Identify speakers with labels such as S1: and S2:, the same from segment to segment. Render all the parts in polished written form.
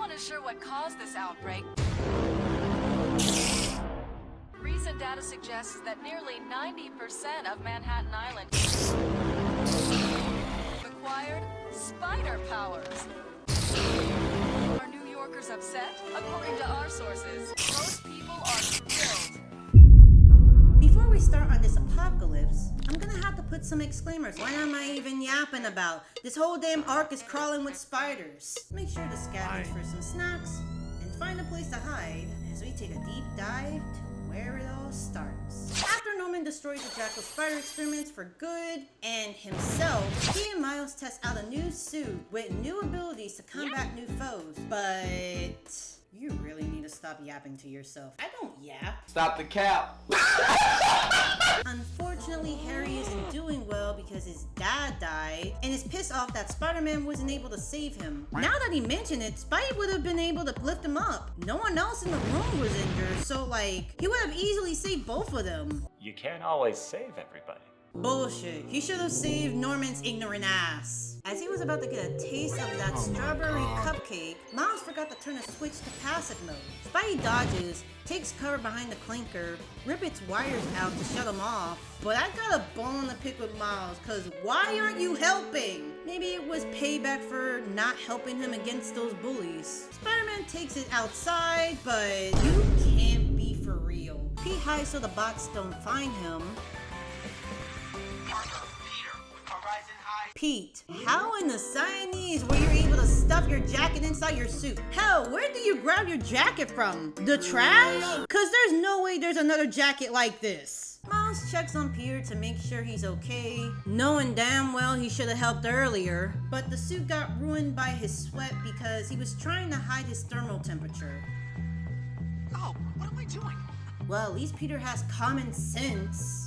S1: one is sure what caused this outbreak. Recent data suggests that nearly 90% of Manhattan Island acquired spider powers. Are New Yorkers upset? According to our sources, most people are thrilled.
S2: Before we start on this apocalypse, I'm gonna have to put some exclaimers. What am I even yapping about? This whole damn ark is crawling with spiders. Make sure to scavenge for some snacks and find a place to hide as we take a deep dive to where it all starts. After Norman destroys the Jackal spider experiments for good and himself, he and Miles test out a new suit with new abilities to combat new foes. But you really need to stop yapping to yourself. I don't yap.
S3: Stop the cap.
S2: Unfortunately, Harry isn't doing well because his dad died and is pissed off that Spider-Man wasn't able to save him. Now that he mentioned it, Spidey would have been able to lift him up. No one else in the room was injured, so he would have easily saved both of them.
S4: You can't always save everybody.
S2: Bullshit. He should have saved Norman's ignorant ass. As he was about to get a taste of that strawberry cupcake, Miles forgot to turn a switch to passive mode. Spidey dodges, takes cover behind the clinker, rip its wires out to shut him off. But I got a bone to pick with Miles, cause why aren't you helping? Maybe it was payback for not helping him against those bullies. Spider-Man takes it outside, but you can't be for real. Pete hides so the bots don't find him. Pete, how in the Siamese were you able to stuff your jacket inside your suit? Hell, where do you grab your jacket from? The trash? Cause there's no way there's another jacket like this. Miles checks on Peter to make sure he's okay, knowing damn well he should have helped earlier. But the suit got ruined by his sweat because he was trying to hide his thermal temperature.
S5: Oh, what am I doing?
S2: Well, at least Peter has common sense.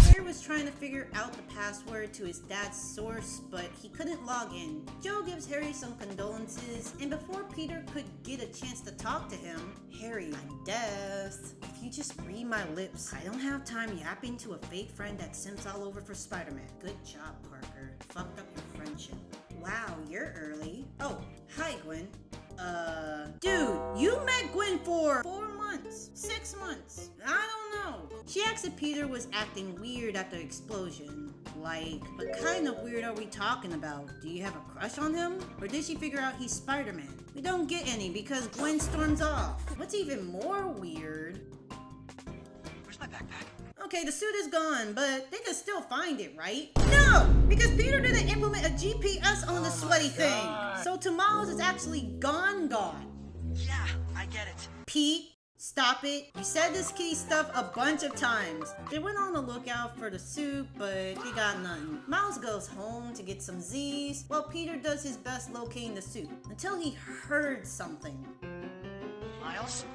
S2: Harry was trying to figure out the password to his dad's source, but he couldn't log in. Joe gives Harry some condolences, and before Peter could get a chance to talk to him, Harry, I'm deaf. If you just read my lips, I don't have time yapping to a fake friend that simps all over for Spider-Man. Good job, Parker. Fucked up your friendship. Wow, you're early. Oh, hi, Gwen. Dude, you met Gwen for 4 months, 6 months, I don't know. She asked if Peter was acting weird at the explosion. What kind of weird are we talking about? Do you have a crush on him? Or did she figure out he's Spider-Man? We don't get any because Gwen storms off. What's even more weird?
S5: Where's my backpack?
S2: Okay, the suit is gone, but they can still find it, right? No! Because Peter didn't implement a GPS on the sweaty thing. So to Miles, it's actually gone.
S5: Yeah, I get it.
S2: Pete, stop it. You said this kitty stuff a bunch of times. They went on the lookout for the suit, but he got nothing. Miles goes home to get some Z's, while Peter does his best locating the suit, until he heard something.
S5: Miles?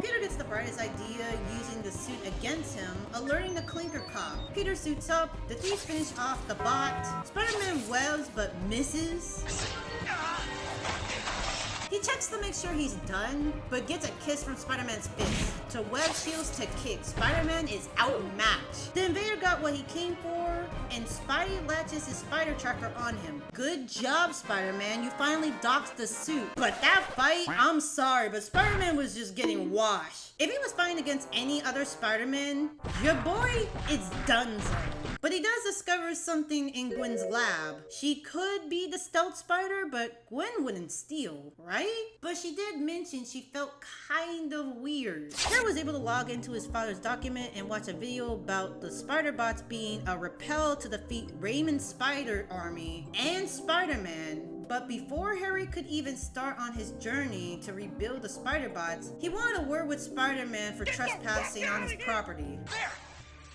S2: Peter gets the brightest idea using the suit against him, alerting the Clinker Cop. Peter suits up, the thief finishes off the bot. Spider-Man webs but misses. He checks to make sure he's done, but gets a kiss from Spider-Man's fist. To web shields to kick, Spider-Man is outmatched. The invader got what he came for, and Spidey latches his spider tracker on him. Good job, Spider-Man, you finally docked the suit. But that fight, I'm sorry, but Spider-Man was just getting washed. If he was fighting against any other Spider-Man, your boy is donezo. But he does discover something in Gwen's lab. She could be the stealth spider, but Gwen wouldn't steal, right? But she did mention she felt kind of weird. Harry was able to log into his father's document and watch a video about the spider bots being a repel to defeat Raymond's spider army and Spider-Man. But before Harry could even start on his journey to rebuild the spider bots, he wanted a word with Spider-Man for trespassing on his property.
S5: There!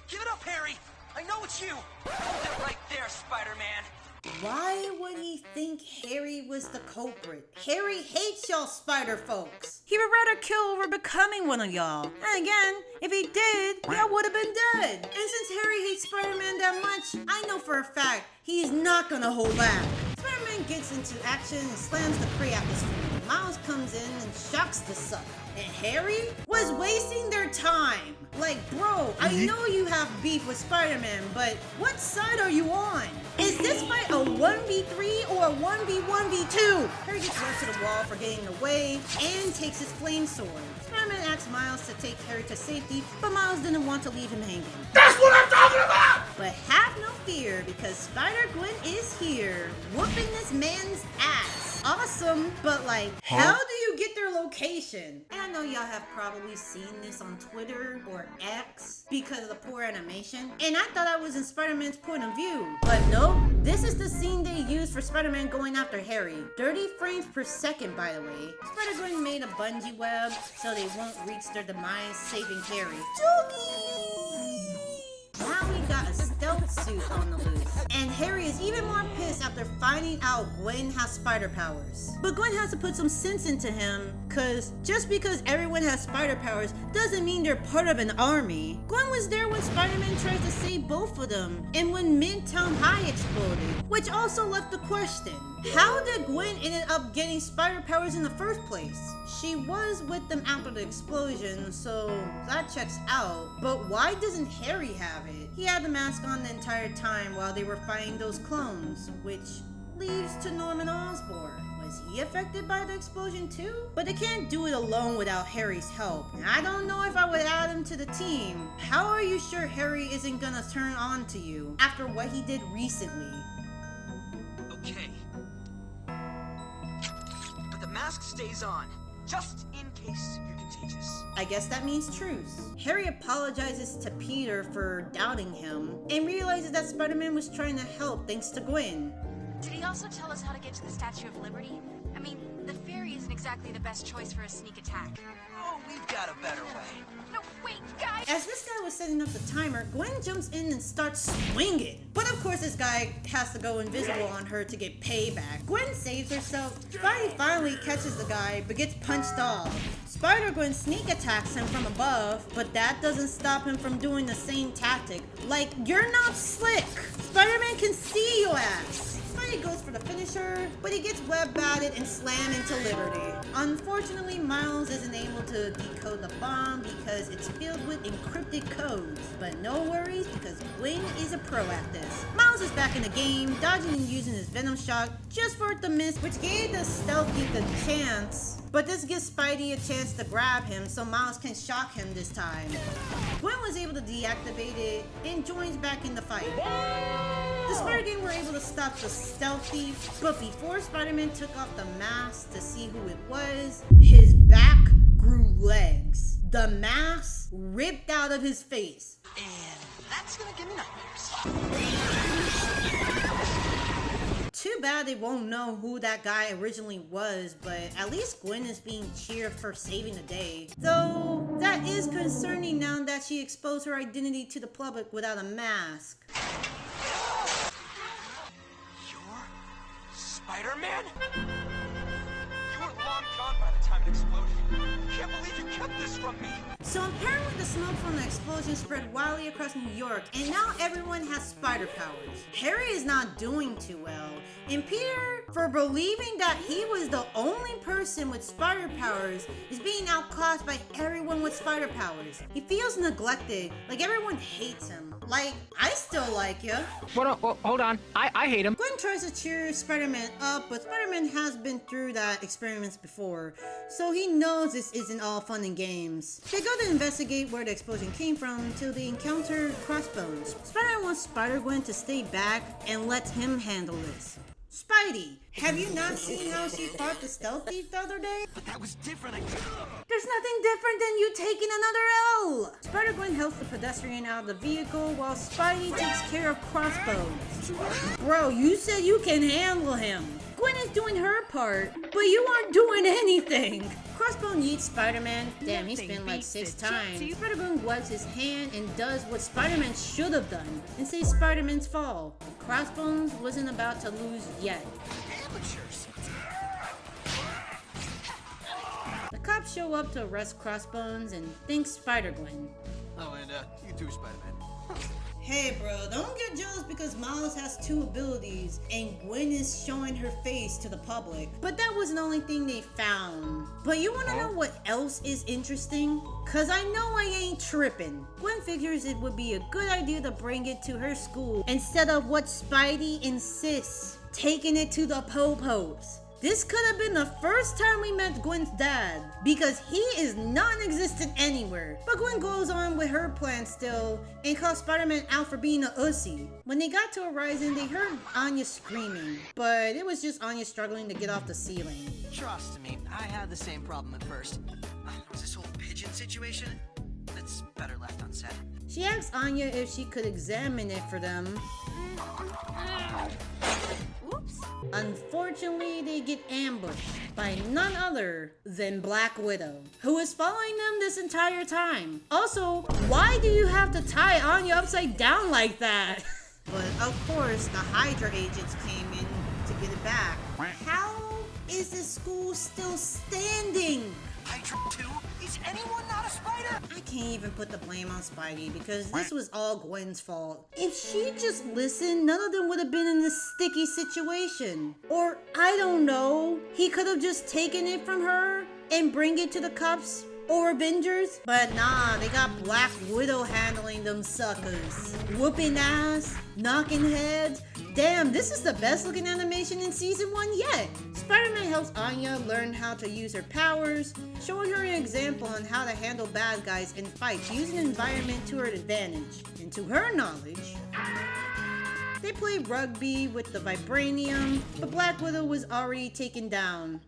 S5: Give it up, Harry! I know it's you! Hold it right there, Spider-Man!
S2: Why would he think Harry was the culprit? Harry hates y'all spider folks. He would rather kill over becoming one of y'all. And again, if he did, y'all would have been dead. And since Harry hates Spider-Man that much, I know for a fact he's not gonna hold back. Spider-Man gets into action and slams the Kree atmosphere. Miles comes in and shocks the sucker. And Harry was wasting their time. Like, bro, I know you have beef with Spider-Man, but what side are you on? Is this fight a 1v3 or a 1v1v2? Harry gets rushed to the wall for getting away and takes his flame sword. Spider-Man asks Miles to take Harry to safety, but Miles didn't want to leave him hanging.
S3: That's what I'm talking about!
S2: But have no fear, because Spider-Gwen is here, whooping this man's ass. Awesome, but like, how do you get their location? And I know y'all have probably seen this on Twitter or X because of the poor animation, and I thought I was in Spider-Man's point of view. But nope, this is the scene they used for Spider-Man going after Harry. 30 frames per second, by the way. Spider-Gwen made a bungee web so they won't reach their demise, saving Harry. Now we got a stealth suit on the loose. And Harry is even more pissed after finding out Gwen has spider powers. But Gwen has to put some sense into him, cause just because everyone has spider powers doesn't mean they're part of an army. Gwen was there when Spider-Man tries to save both of them, and when Midtown High exploded, which also left the question, how did Gwen ended up getting spider powers in the first place? She was with them after the explosion, so that checks out. But why doesn't Harry have it? He had the mask on the entire time while they were fighting those clones, which leads to Norman Osborn. Was he affected by the explosion too? But they can't do it alone without Harry's help. And I don't know if I would add him to the team. How are you sure Harry isn't gonna turn on to you after what he did recently?
S5: Okay. But the mask stays on, just in case you're contagious.
S2: I guess that means truce. Harry apologizes to Peter for doubting him and realizes that Spider-Man was trying to help thanks to Gwen.
S6: Did he also tell us how to get to the Statue of Liberty? I mean, the ferry isn't exactly the best choice for a sneak attack.
S5: Oh, we've got a better way.
S6: No, wait, guys!
S2: As this guy was setting up the timer, Gwen jumps in and starts swinging. But of course this guy has to go invisible on her to get payback. Gwen saves herself. Spidey finally catches the guy, but gets punched off. Spider-Gwen sneak attacks him from above, but that doesn't stop him from doing the same tactic. Like, you're not slick! Spider-Man can see your ass! Spidey goes for the finisher, but he gets web-batted and slammed into Liberty. Unfortunately, Miles isn't able to decode the bomb because it's filled with encrypted codes. But no worries, because Gwen is a pro at this. Miles is back in the game, dodging and using his Venom Shock just for it to miss, which gave the Stealthy the chance. But this gives Spidey a chance to grab him so Miles can shock him this time. Gwen was able to deactivate it and joins back in the fight. The Spider-Gang were able to stop the Stealthy, but before Spider-Man took off the mask to see who it was, his back grew legs. The mask ripped out of his face.
S5: And that's gonna give me nightmares.
S2: Too bad they won't know who that guy originally was, but at least Gwen is being cheered for saving the day. Though, that is concerning now that she exposed her identity to the public without a mask.
S5: You're Spider-Man? You were long gone by the time it exploded. I can't believe you kept this from me.
S2: So apparently the smoke from the explosion spread wildly across New York, and now everyone has spider powers. Harry is not doing too well, and Peter, for believing that he was the only person with spider powers, is being outclassed by everyone with spider powers. He feels neglected, like everyone hates him. Like, I still like you.
S7: Hold on. I hate him.
S2: Gwen tries to cheer Spider-Man up, but Spider-Man has been through that experiments before, so he knows this isn't all fun and games. They go to investigate where the explosion came from until they encounter Crossbones. Spider-Man wants Spider-Gwen to stay back and let him handle this. Spidey, have you not seen how she fought the Stealth Thief the other day?
S5: But that was different.
S2: There's nothing different than you taking another L! Spider-Gwen helps the pedestrian out of the vehicle while Spidey takes care of Crossbones. Bro, you said you can handle him. Gwen is doing her part, but you aren't doing anything. Crossbone yeets Spider-Man. Damn, he spent like 6 times. Spider-Gwen wipes his hand and does what Spider-Man should have done and saves Spider-Man's fall. Crossbones wasn't about to lose yet.
S5: Amateurs.
S2: The cops show up to arrest Crossbones and thank Spider-Gwen.
S3: Oh, and you too, Spider-Man.
S2: Hey bro, don't get jealous because Miles has 2 abilities and Gwen is showing her face to the public. But that wasn't the only thing they found. But you wanna know what else is interesting? Cause I know I ain't tripping. Gwen figures it would be a good idea to bring it to her school instead of what Spidey insists, taking it to the Popos. This could have been the first time we met Gwen's dad, because he is non-existent anywhere. But Gwen goes on with her plan still, and calls Spider-Man out for being a ussy. When they got to Horizon, they heard Anya screaming, but it was just Anya struggling to get off the ceiling.
S8: Trust me, I had the same problem at first. Was this whole pigeon situation? That's better left unsaid.
S2: She asked Anya if she could examine it for them.
S6: Oops.
S2: Unfortunately, they get ambushed by none other than Black Widow, who is following them this entire time. Also, why do you have to tie Anya upside down like that? But of course, the Hydra agents came in to get it back. How is this school still standing?
S8: Hydra 2? Is anyone not a spider?
S2: I can't even put the blame on Spidey because this was all Gwen's fault. If she just listened, none of them would have been in this sticky situation. Or, I don't know, he could have just taken it from her and bring it to the cops or Avengers. But nah, they got Black Widow handling them suckers. Whooping ass, knocking heads. Damn, this is the best looking animation in season 1 yet. Spider-Man helps Anya learn how to use her powers, showing her an example on how to handle bad guys in fights using the environment to her advantage. And to her knowledge, they play rugby with the Vibranium, but Black Widow was already taken down.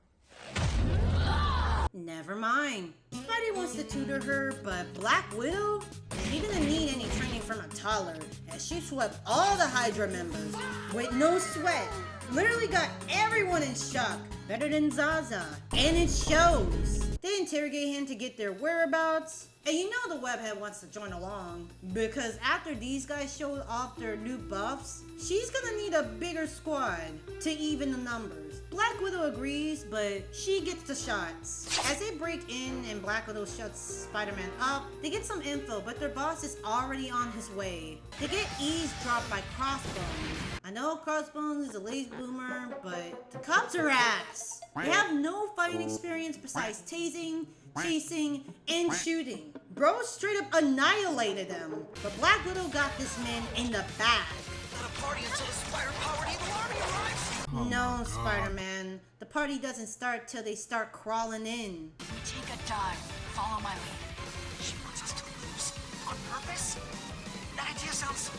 S2: Never mind. Spidey wants to tutor her, but Black Widow? She didn't need any training from a toddler, as she swept all the Hydra members with no sweat. Literally got everyone in shock. Better than Zaza. And it shows. They interrogate him to get their whereabouts. And you know the webhead wants to join along, because after these guys showed off their new buffs, she's gonna need a bigger squad to even the numbers. Black Widow agrees, but she gets the shots. As they break in and Black Widow shuts Spider-Man up, they get some info, but their boss is already on his way. They get eavesdropped by Crossbones. I know Crossbones is a lazy boomer, but the cops are ass. They have no fighting experience besides tasing, chasing, and shooting. Bro straight up annihilated them. But Black Widow got this man in the bag.
S8: Not a party until the spider-powered evil army arrives!
S2: No, Spider-Man. The party doesn't start till they start crawling in.
S6: Take a dive. Follow my lead.
S8: She wants us to lose on purpose? That idea sounds...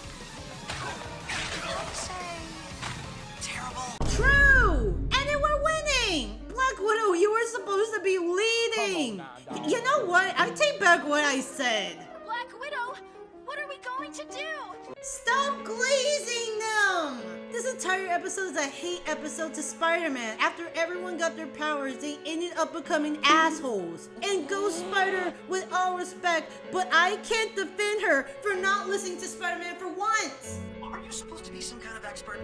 S8: terrible.
S2: True! And then we're winning! Black Widow, you were supposed to be leading! You know what? I take back what I said.
S6: Black Widow, what are we going to do?
S2: Stop glazing them! This entire episode is a hate episode to Spider-Man. After everyone got their powers, they ended up becoming assholes. And Ghost Spider, with all respect, but I can't defend her for not listening to Spider-Man for once.
S8: Are you supposed to be some kind of expert?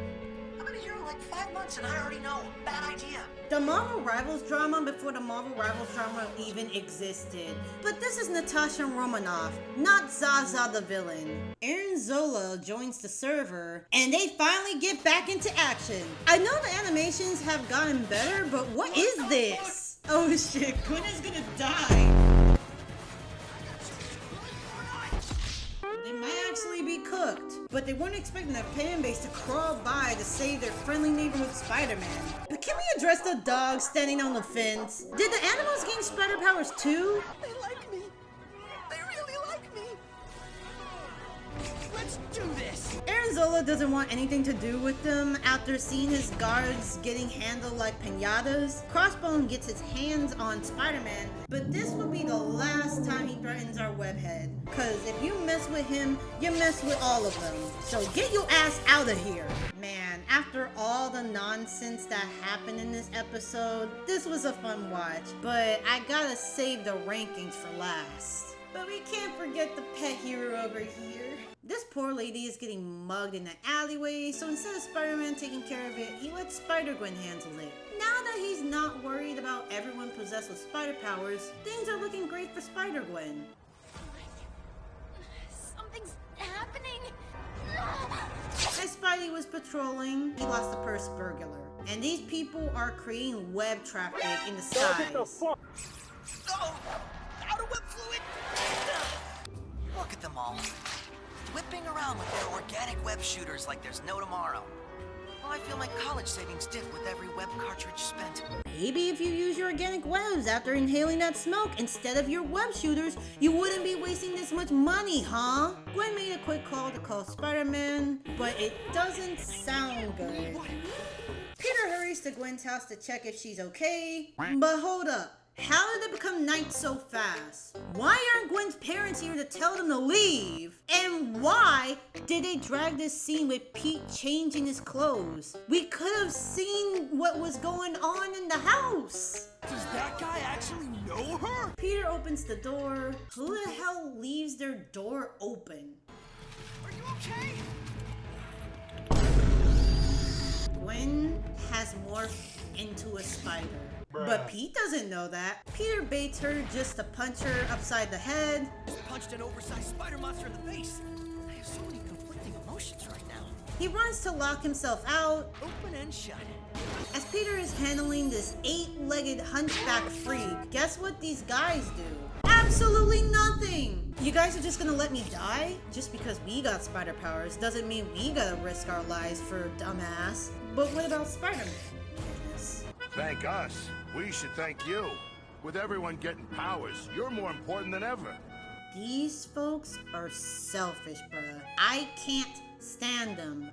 S8: I've been here like 5 months and I already know. Bad idea.
S2: The Marvel Rivals drama before the Marvel Rivals drama even existed. But this is Natasha Romanoff, not Zaza the villain. Aaron Zola joins the server, and they finally get back into action. I know the animations have gotten better, but what is this? Oh shit, Gwen is gonna die. They might actually be cooked, but they weren't expecting a fan base to crawl by to save their friendly neighborhood Spider-Man. But can we address the dog standing on the fence? Did the animals gain spider powers too?
S8: They like me. They really like me. Let's do this.
S2: Aaron Zola doesn't want anything to do with them after seeing his guards getting handled like piñatas. Crossbone gets his hands on Spider-Man, but this will be the last time he threatens our webhead. Cause if you mess with him, you mess with all of them. So get your ass out of here. Man, after all the nonsense that happened in this episode, this was a fun watch, but I gotta save the rankings for last. But we can't forget the pet hero over here. This poor lady is getting mugged in the alleyway, so instead of Spider-Man taking care of it, he lets Spider-Gwen handle it. Now that he's not worried about everyone possessed with spider powers, things are looking great for Spider-Gwen.
S6: Something's happening.
S2: patrolling, he lost the purse burglar. And these people are creating web traffic in the skies.
S8: Oh! Outer web fluid! Look at them all. Whipping around with their organic web shooters like there's no tomorrow. Well, I feel my college savings dip with every web cartridge spent.
S2: Maybe if you use your organic webs after inhaling that smoke instead of your web shooters, you wouldn't be wasting this much money, huh? Gwen made a quick call to call Spider-Man, but it doesn't sound good. Peter hurries to Gwen's house to check if she's okay, but hold up. How did it become night so fast? Why aren't Gwen's parents here to tell them to leave? And why did they drag this scene with Pete changing his clothes? We could have seen what was going on in the house.
S3: Does that guy actually know her?
S2: Peter opens the door. Who the hell leaves their door open?
S8: Are you okay?
S2: Gwen has morphed into a spider. But Pete doesn't know that. Peter baits her just to punch her upside the head.
S8: Punched an oversized spider monster in the face. I have so many conflicting emotions right now.
S2: He runs to lock himself out.
S8: Open and shut.
S2: As Peter is handling this 8-legged hunchback freak, guess what these guys do? Absolutely nothing! You guys are just gonna let me die? Just because we got spider powers doesn't mean we gotta risk our lives for a dumbass. But what about Spider-Man?
S3: Thank us. We should thank you. With everyone getting powers, you're more important than ever.
S2: These folks are selfish, bruh. I can't stand them.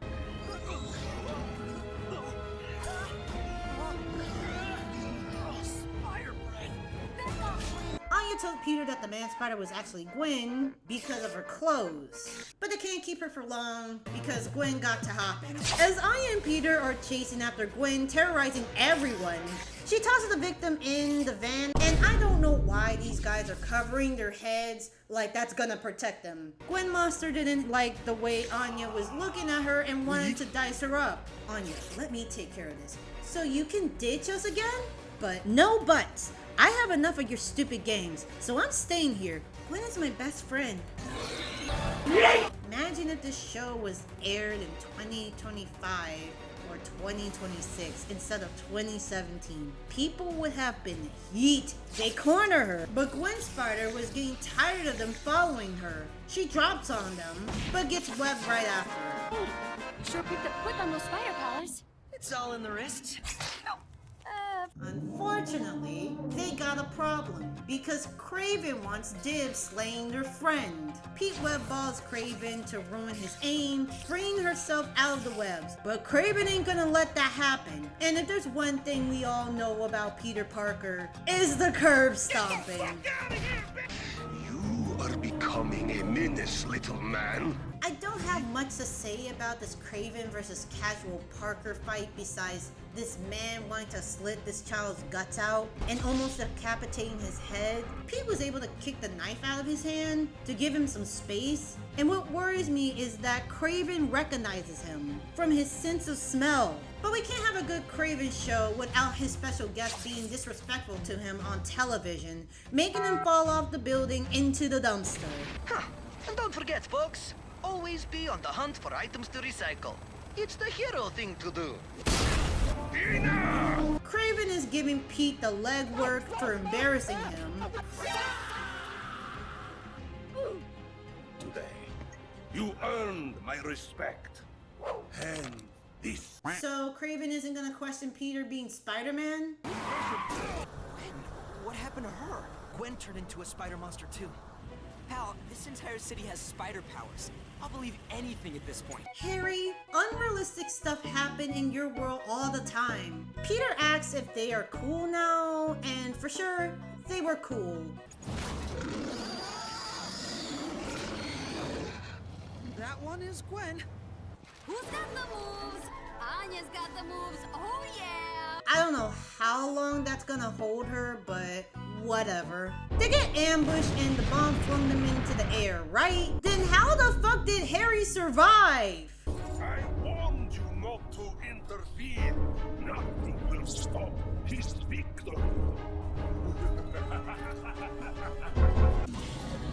S2: Anya told Peter that the man spider was actually Gwen because of her clothes. But they can't keep her for long because Gwen got to hopping. As Anya and Peter are chasing after Gwen, terrorizing everyone, she tosses the victim in the van, and I don't know why these guys are covering their heads like that's gonna protect them. Gwen Monster didn't like the way Anya was looking at her and wanted to dice her up. Anya, let me take care of this. So you can ditch us again? But no buts. I have enough of your stupid games, so I'm staying here. Gwen is my best friend. Imagine if this show was aired in 2025 or 2026 instead of 2017. People would have been heat. They corner her, but Gwen Spider was getting tired of them following her. She drops on them, but gets webbed right after.
S6: Hey, you sure picked up quick on those spider powers.
S8: It's all in the wrists.
S2: Unfortunately, they got a problem because Kraven wants dibs slaying their friend. Pete web balls Kraven to ruin his aim, freeing herself out of the webs. But Kraven ain't gonna let that happen. And if there's one thing we all know about Peter Parker, is the curb stomping.
S3: You are becoming a menace, little man.
S2: I don't have much to say about this Kraven versus casual Parker fight besides this man wanting to slit this child's guts out and almost decapitating his head. Pete was able to kick the knife out of his hand to give him some space. And what worries me is that Kraven recognizes him from his sense of smell. But we can't have a good Kraven show without his special guest being disrespectful to him on television, making him fall off the building into the dumpster.
S8: Huh. And don't forget, folks, always be on the hunt for items to recycle. It's the hero thing to do.
S2: Kraven is giving Pete the legwork for embarrassing him.
S3: Today, you earned my respect. And this.
S2: So Kraven isn't gonna question Peter being Spider-Man?
S8: Gwen, what happened to her? Gwen turned into a spider monster too. Pal, this entire city has spider powers. I'll believe anything at this point.
S2: Harry, unrealistic stuff happen in your world all the time. Peter asks if they are cool now, and for sure, they were cool.
S8: That one is Gwen.
S6: Who's got the moves? Anya's got the moves. Oh yeah.
S2: I don't know how long that's gonna hold her, but whatever. They get ambushed and the bomb flung them into the air, right? Then how the fuck did Harry survive?
S3: I warned you not to interfere. Nothing will stop his victory.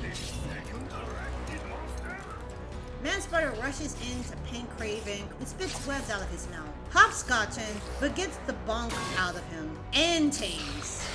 S3: The second arachnid monster?
S2: Man-Spider rushes in to pin Kraven and spits webs out of his mouth, hopscotching, but gets the bonk out of him and Tase.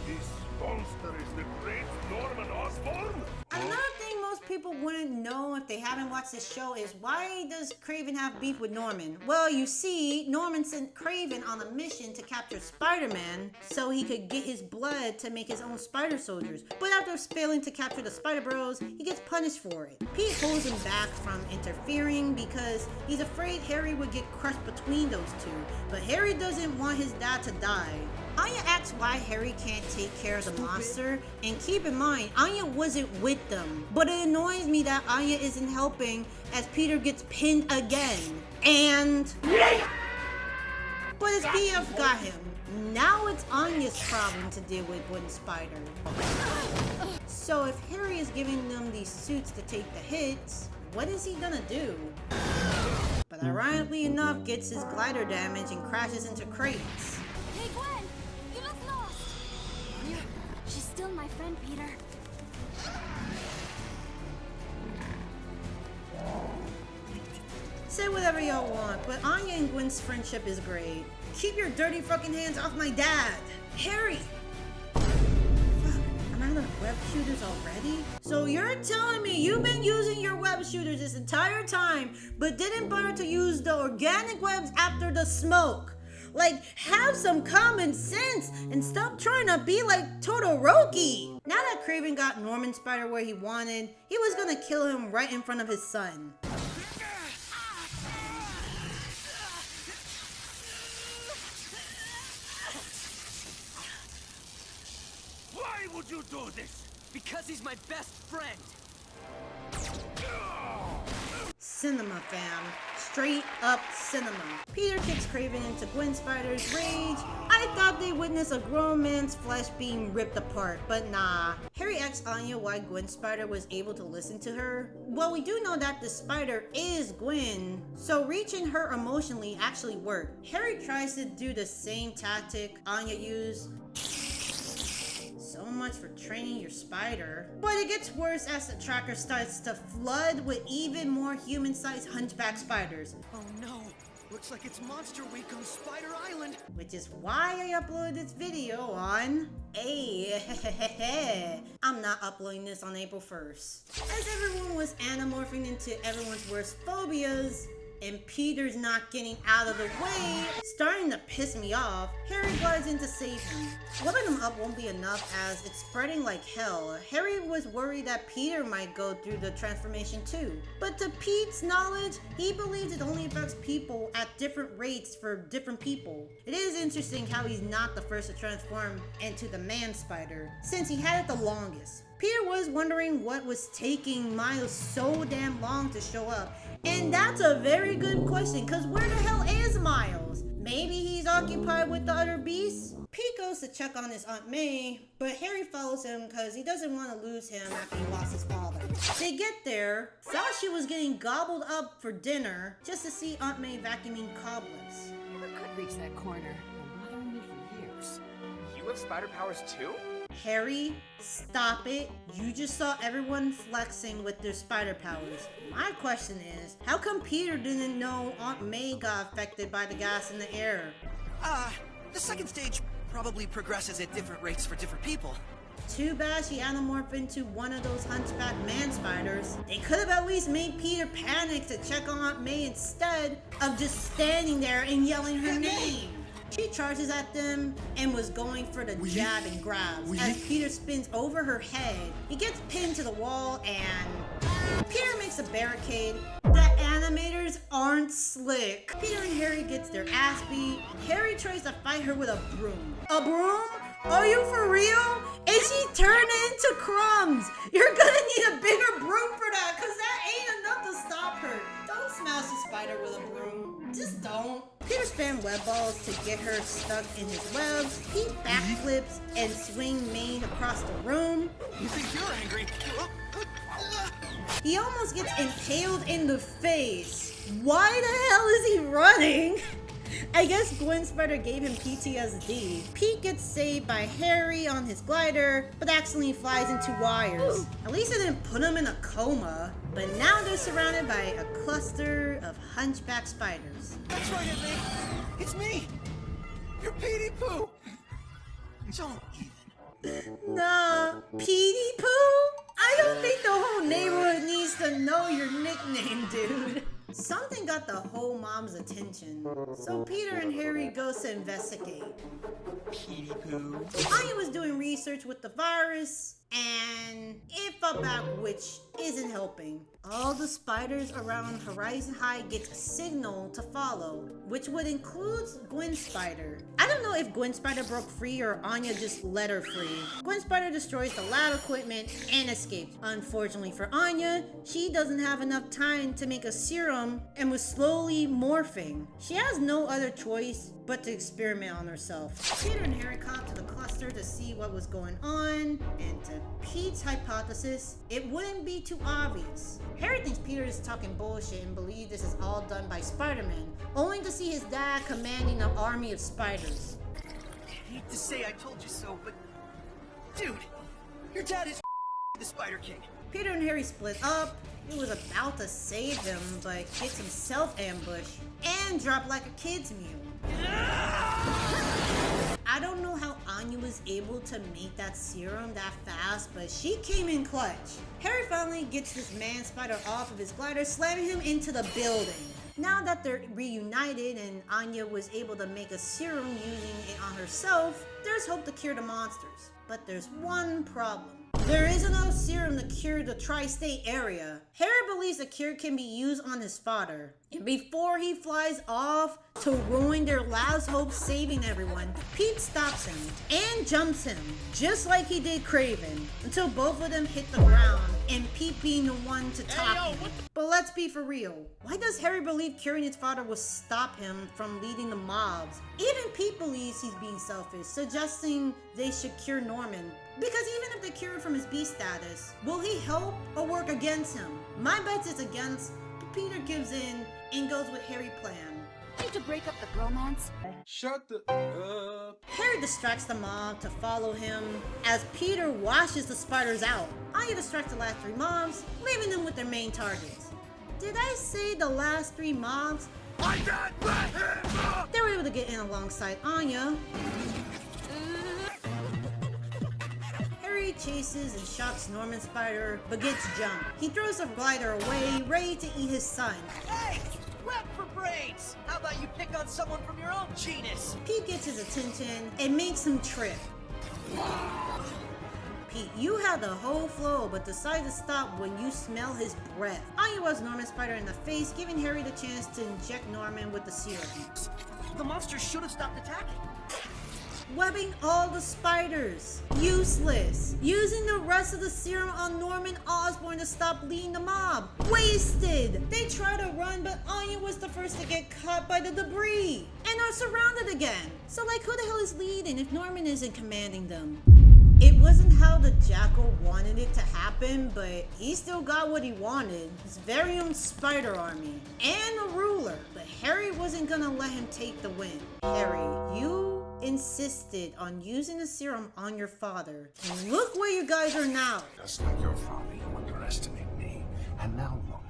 S3: This monster is the great Norman Osborn?
S2: Another thing most people wouldn't know if they haven't watched this show is why does Kraven have beef with Norman? Well, you see, Norman sent Kraven on a mission to capture Spider-Man so he could get his blood to make his own Spider Soldiers. But after failing to capture the Spider Bros, he gets punished for it. Pete holds him back from interfering because he's afraid Harry would get crushed between those two. But Harry doesn't want his dad to die. Anya asks why Harry can't take care of the monster, and keep in mind, Anya wasn't with them. But it annoys me that Anya isn't helping as Peter gets pinned again. And... But his PF got him. Now it's Anya's problem to deal with Gwen Spider. So if Harry is giving them these suits to take the hits, what is he gonna do? But ironically enough, gets his glider damage and crashes into crates.
S6: Hey, Gwen! You look lost! She's still my friend, Peter.
S2: Say whatever y'all want, but Anya and Gwen's friendship is great. Keep your dirty fucking hands off my dad! Harry! Fuck, I'm out of web shooters already? So you're telling me you've been using your web shooters this entire time, but didn't bother to use the organic webs after the smoke? Like, have some common sense and stop trying to be like Todoroki! Now that Kraven got Norman Spider where he wanted, he was gonna kill him right in front of his son.
S3: Why would you do this?
S5: Because he's my best friend.
S2: Cinema, fam. Straight up cinema. Peter kicks Kraven into Gwen Spider's rage. I thought they witnessed a grown man's flesh being ripped apart, but nah. Harry asks Anya why Gwen Spider was able to listen to her. Well, we do know that the spider is Gwen, so reaching her emotionally actually worked. Harry tries to do the same tactic Anya used. So much for training your spider. But it gets worse as the tracker starts to flood with even more human-sized hunchback spiders.
S8: Oh no! Looks like it's Monster Week on Spider Island!
S2: Which is why I uploaded this video on... I'm not uploading this on April 1st. As everyone was anamorphing into everyone's worst phobias, and Peter's not getting out of the way, starting to piss me off, Harry glides in to save him. Webbing him up won't be enough as it's spreading like hell. Harry was worried that Peter might go through the transformation too. But to Pete's knowledge, he believes it only affects people at different rates for different people. It is interesting how he's not the first to transform into the Man-Spider, since he had it the longest. Peter was wondering what was taking Miles so damn long to show up. And that's a very good question, because where the hell is Miles? Maybe he's occupied with the other beasts? Pete goes to check on his Aunt May, but Harry follows him because he doesn't want to lose him after he lost his father. They get there, thought she was getting gobbled up for dinner, just to see Aunt May vacuuming cobwebs.
S9: Never could reach that corner. Been bothering me for years.
S5: You have spider powers too?
S2: Harry, stop it. You just saw everyone flexing with their spider powers. My question is, how come Peter didn't know Aunt May got affected by the gas in the air?
S8: The second stage probably progresses at different rates for different people.
S2: Too bad she anamorphed into one of those hunchback man-spiders. They could have at least made Peter panic to check on Aunt May instead of just standing there and yelling her name. She charges at them and was going for the jab and grabs. As Peter spins over her head, he gets pinned to the wall and Peter makes a barricade. The animators aren't slick. Peter and Harry gets their ass beat. Harry tries to fight her with a broom. A broom? Are you for real? And she turned into crumbs. You're gonna need a bigger broom for that, cause that ain't enough to stop her. Don't smash the spider with a broom. Just don't. Peter spam web balls to get her stuck in his webs. He backflips and swing Maine across the room.
S8: You think you're angry?
S2: He almost gets impaled in the face. Why the hell is he running? I guess Gwen Spider gave him PTSD. Pete gets saved by Harry on his glider, but accidentally flies into wires. At least it didn't put him in a coma. But now they're surrounded by a cluster of hunchback spiders.
S5: That's right, Lee. It's me. You're Petey Pooh. Don't even.
S2: Nah, Petey Pooh? I don't think the whole neighborhood needs to know your nickname, dude. Something got the whole mom's attention, so Peter and Harry goes to investigate.
S5: Petey Pooh.
S2: Anya was doing research with the virus, and it fell back, which isn't helping. All the spiders around Horizon High get a signal to follow, which would include Gwen Spider. I don't know if Gwen Spider broke free or Anya just let her free. Gwen Spider destroys the lab equipment and escapes. Unfortunately for Anya, she doesn't have enough time to make a serum and was slowly morphing. She has no other choice but to experiment on herself. Peter and Harry caught to the cluster to see what was going on, and to Pete's hypothesis, it wouldn't be too obvious. Harry thinks Peter is talking bullshit and believes this is all done by Spider-Man, only to see his dad commanding an army of spiders.
S5: I hate to say I told you so, but dude, your dad is the Spider King.
S2: Peter and Harry split up. He was about to save him, but gets himself ambushed and dropped like a kid's meal. I don't know how Anya was able to make that serum that fast, but she came in clutch. Harry finally gets this man spider off of his glider, slamming him into the building. Now that they're reunited and Anya was able to make a serum using it on herself, there's hope to cure the monsters. But there's one problem. There is enough serum to cure the tri-state area. Harry believes the cure can be used on his father. And before he flies off to ruin their last hope saving everyone, Pete stops him and jumps him, just like he did Kraven, until both of them hit the ground, and Pete being the one to top him. But let's be for real. Why does Harry believe curing his father will stop him from leading the mobs? Even Pete believes he's being selfish, suggesting they should cure Norman. Because even if they cure him from his beast status, will he help or work against him? My bet is against, but Peter gives in and goes with Harry's plan.
S6: Need to break up the bromance?
S5: Shut the up.
S2: Harry distracts the mob to follow him as Peter washes the spiders out. Anya distracts the last three mobs, leaving them with their main targets. Did I say the last three mobs?
S3: I got let him up!
S2: They were able to get in alongside Anya. Harry chases and shocks Norman Spider, but gets jumped. He throws the glider away, ready to eat his son.
S5: Hey! Rap for brains! How about you pick on someone from your own genus?
S2: Pete gets his attention and makes him trip. Pete, you had the whole flow, but decide to stop when you smell his breath. Anya was Norman Spider in the face, giving Harry the chance to inject Norman with the serum.
S5: The monster should have stopped attacking.
S2: Webbing all the spiders. Useless. Using the rest of the serum on Norman Osborn to stop leading the mob. Wasted. They try to run, but Anya was the first to get caught by the debris and are surrounded again. So like, who the hell is leading if Norman isn't commanding them? It wasn't how the Jackal wanted it to happen, but he still got what he wanted. His very own spider army and a ruler. But Harry wasn't gonna let him take the win. Harry, you insisted on using the serum on your father. And look where you guys are now.
S3: Just like your father, you underestimate me. And now look,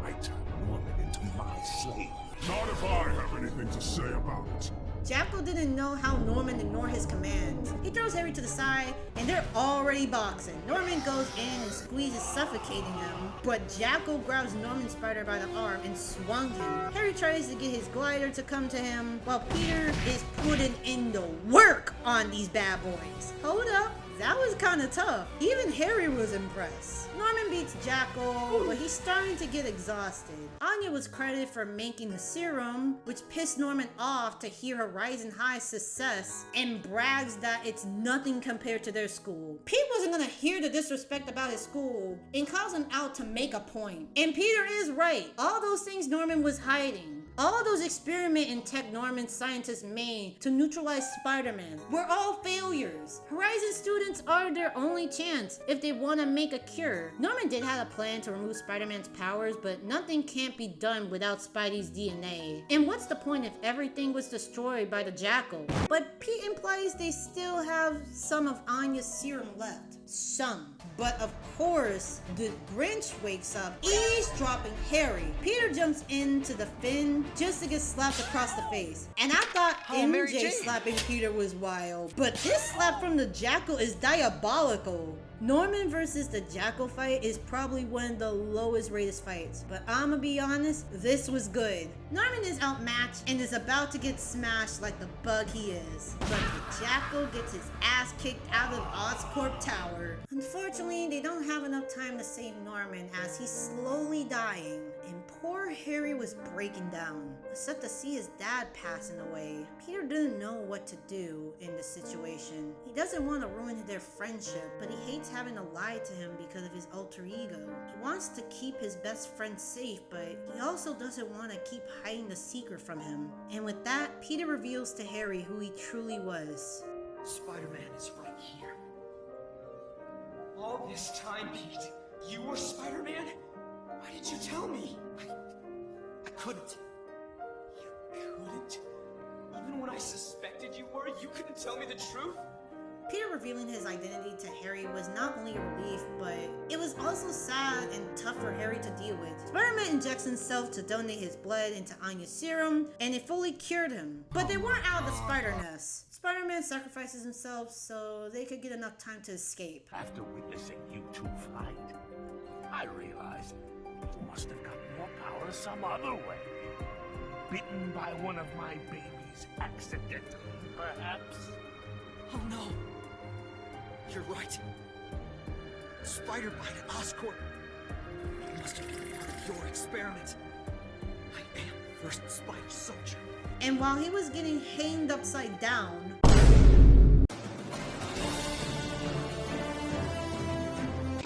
S3: I turned Norman into my slave. Not if I have anything to say about it.
S2: Jackal didn't know how Norman ignored his commands. He throws Harry to the side, and they're already boxing. Norman goes in and squeezes, suffocating him, but Jackal grabs Norman Spider by the arm and swung him. Harry tries to get his glider to come to him, while Peter is putting in the work on these bad boys. Hold up, that was kind of tough. Even Harry was impressed. Norman beats Jackal, but he's starting to get exhausted. Anya was credited for making the serum, which pissed Norman off to hear Horizon High's success and brags that it's nothing compared to their school. Pete wasn't gonna hear the disrespect about his school and calls him out to make a point. And Peter is right. All those things Norman was hiding. All those experiment and tech Norman scientists made to neutralize Spider-Man were all failures. Horizon students are their only chance if they want to make a cure. Norman did have a plan to remove Spider-Man's powers, but nothing can't be done without Spidey's DNA. And what's the point if everything was destroyed by the Jackal? But Pete implies they still have some of Anya's serum left. Some. But of course, the Grinch wakes up, eavesdropping Harry. Peter jumps into the fin just to get slapped across the face. And I thought
S7: Mary
S2: MJ
S7: Jane.
S2: slapping Peter was wild, but this slap from the Jackal is diabolical. Norman versus the Jackal fight is probably one of the lowest rated fights, but I'ma be honest, this was good. Norman is outmatched and is about to get smashed like the bug he is, but the Jackal gets his ass kicked out of Oscorp Tower. Unfortunately, they don't have enough time to save Norman as he's slowly dying, and poor Harry was breaking down, except to see his dad passing away. Peter didn't know what to do in this situation. He doesn't want to ruin their friendship, but he hates having to lie to him because of his alter ego. He wants to keep his best friend safe, but he also doesn't want to keep hiding the secret from him. And with that, Peter reveals to Harry who he truly was.
S5: Spider-Man is right here. All this time, Pete, you were Spider-Man? Why didn't you tell me? I couldn't. You couldn't? Even when I suspected you were, you couldn't tell me the truth?
S2: Peter revealing his identity to Harry was not only a relief, but it was also sad and tough for Harry to deal with. Spider-Man injects himself to donate his blood into Anya's serum, and it fully cured him. But they weren't out of the spider nest. Spider-Man sacrifices himself so they could get enough time to escape.
S3: After witnessing you two fight, I realized you must have gotten your power some other way. Bitten by one of my babies accidentally, perhaps?
S5: Oh no! You're right. Spider-Bite at Oscorp. It must have been part of your experiment. I am the first Spider Soldier.
S2: And while he was getting hanged upside down,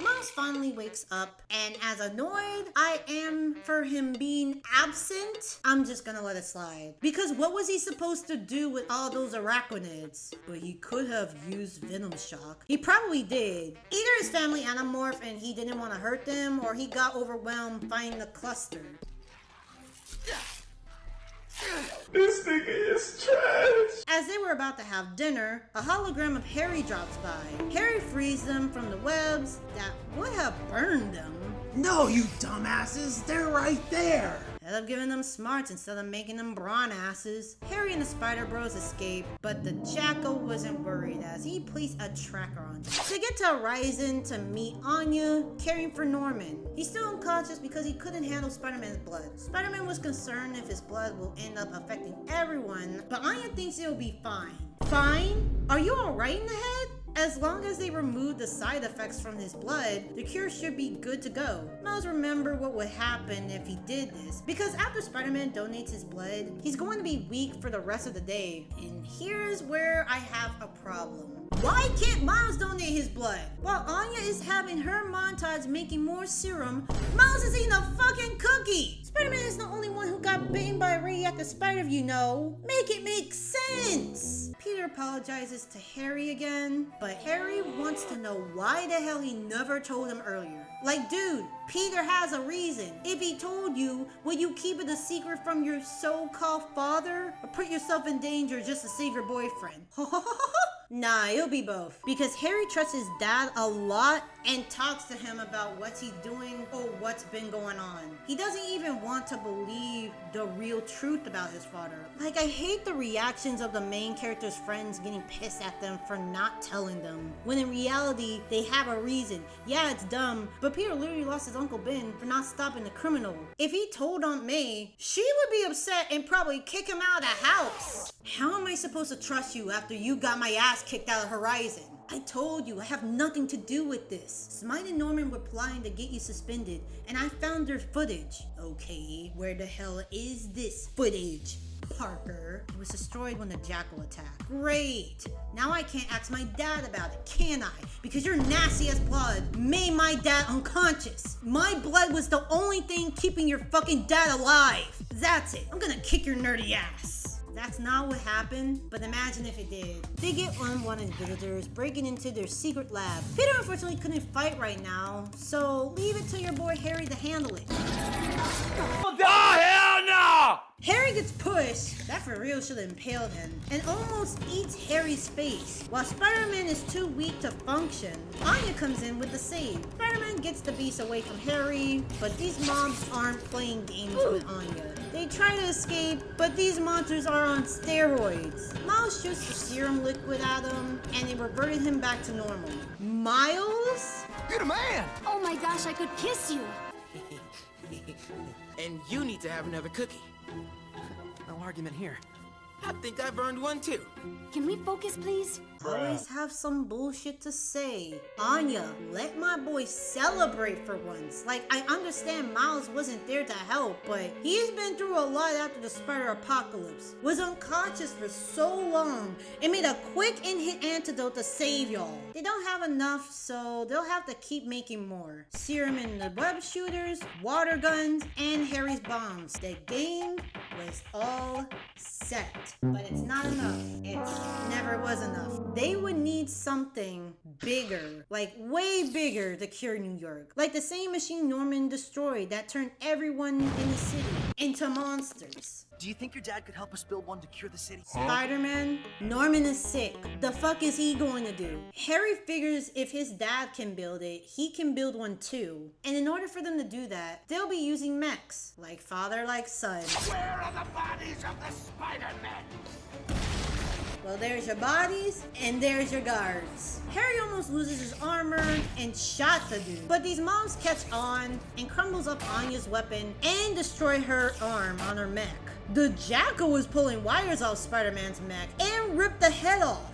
S2: Miles finally wakes up, and as annoyed I am for him being absent, I'm just gonna let it slide. Because what was he supposed to do with all those arachnids? But he could have used Venom Shock. He probably did. Either his family anamorphed and he didn't want to hurt them, or he got overwhelmed finding the cluster.
S3: This nigga is trash!
S2: As they were about to have dinner, a hologram of Harry drops by. Harry frees them from the webs that would have burned them.
S10: No, you dumbasses, they're right there.
S2: Instead of giving them smarts instead of making them brawn asses, Harry and the Spider Bros escape, but the Jackal wasn't worried as he placed a tracker on them. They get to Horizon to meet Anya, caring for Norman. He's still unconscious because he couldn't handle Spider-Man's blood. Spider-Man was concerned if his blood will end up affecting everyone, but Anya thinks it'll be fine. Fine? Are you alright in the head? As long as they remove the side effects from his blood, the cure should be good to go. Miles remembered what would happen if he did this, because after Spider-Man donates his blood, he's going to be weak for the rest of the day. And here's where I have a problem. Why can't Miles donate his blood? While Anya is having her montage making more serum, Miles is eating a fucking cookie! Spider-Man is the only one who got bitten by a radioactive spider, you know. Make it make sense! Peter apologizes to Harry again, but Harry wants to know why the hell he never told him earlier. Like, dude, Peter has a reason. If he told you, would you keep it a secret from your so-called father? Or put yourself in danger just to save your boyfriend? Nah, it'll be both. Because Harry trusts his dad a lot and talks to him about what he's doing or what's been going on. He doesn't even want to believe the real truth about his father. Like, I hate the reactions of the main character's friends getting pissed at them for not telling them. When in reality, they have a reason. Yeah, it's dumb, but Peter literally lost his Uncle Ben for not stopping the criminal. If he told Aunt May, she would be upset and probably kick him out of the house. How am I supposed to trust you after you got my ass kicked out of Horizon? I told you, I have nothing to do with this. Smite and Norman were plotting to get you suspended, and I found their footage. Okay, where the hell is this footage? Parker. It was destroyed when the Jackal attacked. Great! Now I can't ask my dad about it, can I? Because your nasty ass blood made my dad unconscious. My blood was the only thing keeping your fucking dad alive. That's it. I'm gonna kick your nerdy ass. That's not what happened, but imagine if it did. They get unwanted visitors breaking into their secret lab. Peter unfortunately couldn't fight right now, so leave it to your boy Harry to handle it.
S3: Oh, hell no!
S2: Harry gets pushed, that for real should have impaled him, and almost eats Harry's face. While Spider-Man is too weak to function, Anya comes in with the save. Spider-Man gets the beast away from Harry, but these mobs aren't playing games with Anya. They try to escape, but these monsters are on steroids. Miles shoots the serum liquid at him, and it reverted him back to normal. Miles?
S5: You're the man!
S11: Oh my gosh, I could kiss you!
S5: And you need to have another cookie. No argument here. I think I've earned one too.
S11: Can we focus, please?
S2: Always have some bullshit to say. Anya, let my boy celebrate for once. Like, I understand Miles wasn't there to help, but he's been through a lot after the spider apocalypse. Was unconscious for so long and made a quick in-hit antidote to save y'all. They don't have enough, so they'll have to keep making more. Serum in the web shooters, water guns, and Harry's bombs. The game was all set. But it's not enough. It never was enough. They would need something bigger, like way bigger, to cure New York. Like the same machine Norman destroyed that turned everyone in the city into monsters.
S8: Do you think your dad could help us build one to cure the city?
S2: Spider-Man, Norman is sick. The fuck is he going to do? Harry figures if his dad can build it, he can build one too. And in order for them to do that, they'll be using mechs. Like father, like son.
S3: Where are the bodies of the Spider-Men?
S2: Well, there's your bodies, and there's your guards. Harry almost loses his armor and shot the dude. But these mobs catch on and crumbles up Anya's weapon and destroy her arm on her mech. The Jackal was pulling wires off Spider-Man's mech and ripped the head off.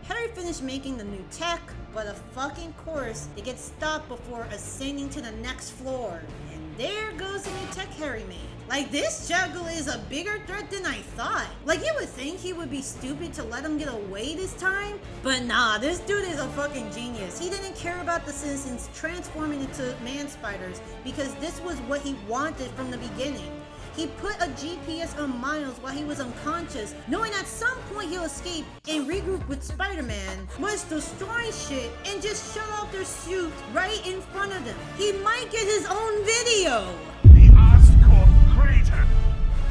S2: Harry finished making the new tech, but of fucking course, it gets stopped before ascending to the next floor. And there goes the new tech Harry made. Like, this Jackal is a bigger threat than I thought. Like, you would think he would be stupid to let him get away this time, but nah, this dude is a fucking genius. He didn't care about the citizens transforming into man spiders because this was what he wanted from the beginning. He put a GPS on Miles while he was unconscious, knowing at some point he'll escape and regroup with Spider-Man, was destroying shit and just shut off their suit right in front of them. He might get his own video.
S3: The Oscorp crater.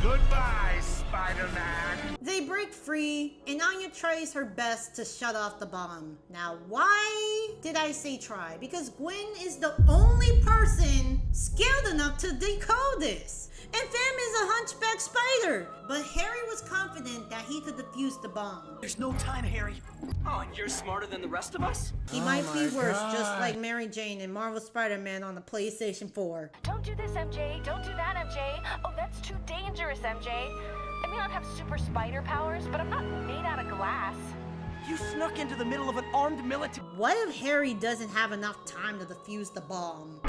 S3: Goodbye, Spider-Man.
S2: They break free, and Anya tries her best to shut off the bomb. Now, why did I say try? Because Gwen is the only person skilled enough to decode this. And Fam is a hunchback spider. But Harry was confident that he could defuse the bomb.
S8: There's no time, Harry.
S5: Oh, and you're smarter than the rest of us?
S2: He might be worse, just like Mary Jane in Marvel Spider-Man on the PlayStation 4.
S12: Don't do this, MJ. Don't do that, MJ. Oh, that's too dangerous, MJ. I may not have super spider powers, but I'm not made out of glass.
S5: You snuck into the middle of an armed military.
S2: What if Harry doesn't have enough time to defuse the bomb?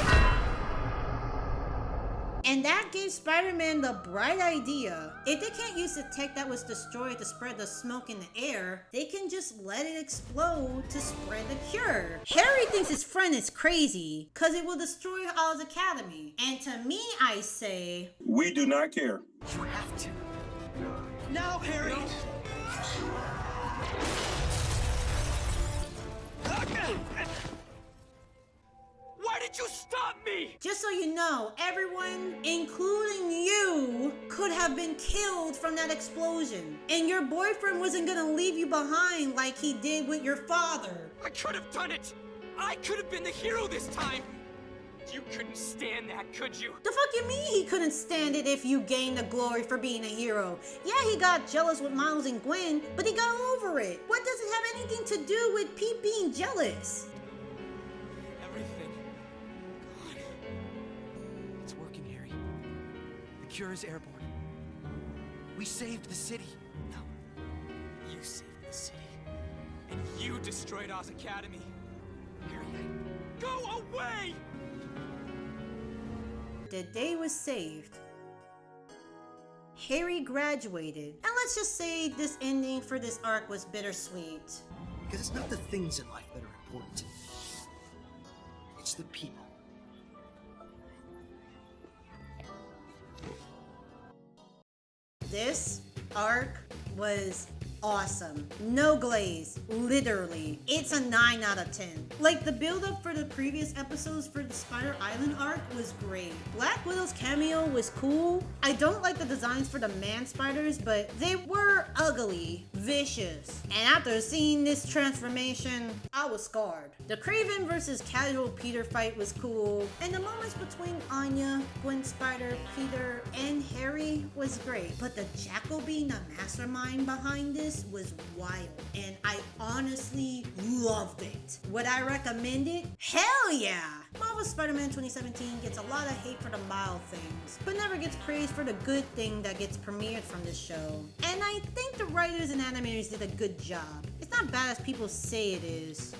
S2: And that gave Spider-Man the bright idea. If they can't use the tech that was destroyed to spread the smoke in the air, they can just let it explode to spread the cure. Harry thinks his friend is crazy because it will destroy Oz Academy. And to me, I say,
S13: we do not care.
S8: You have to.
S5: Now, Harry! Why did you stop me?
S2: Just so you know, everyone, including you, could have been killed from that explosion. And your boyfriend wasn't gonna leave you behind like he did with your father.
S5: I could have done it! I could have been the hero this time! You couldn't stand that, could you?
S2: The fuck you mean he couldn't stand it if you gained the glory for being a hero? Yeah, he got jealous with Miles and Gwen, but he got over it. What does it have anything to do with Pete being jealous?
S5: Everything. God. It's working, Harry. The cure is airborne. We saved the city. No. You saved the city. And you destroyed Oz Academy. Harry, go away!
S2: The day was saved. Harry graduated. And let's just say this ending for this arc was bittersweet.
S8: Because it's not the things in life that are important. It's the people.
S2: This arc was awesome. No glaze, literally. It's a 9 out of 10. Like, the build-up for the previous episodes for the Spider Island arc was great. Black Widow's cameo was cool. I don't like the designs for the man spiders, but they were ugly, vicious. And after seeing this transformation, I was scarred. The Kraven versus Casual Peter fight was cool, and the moments between Anya, Gwen Spider, Peter, and Harry was great. But the Jackal being the mastermind behind this was wild, and I honestly loved it. Would I recommend it? Hell yeah! Marvel Spider-Man 2017 gets a lot of hate for the mild things, but never gets praised for the good thing that gets premiered from this show. And I think the writers and animators did a good job. It's not bad as people say it is.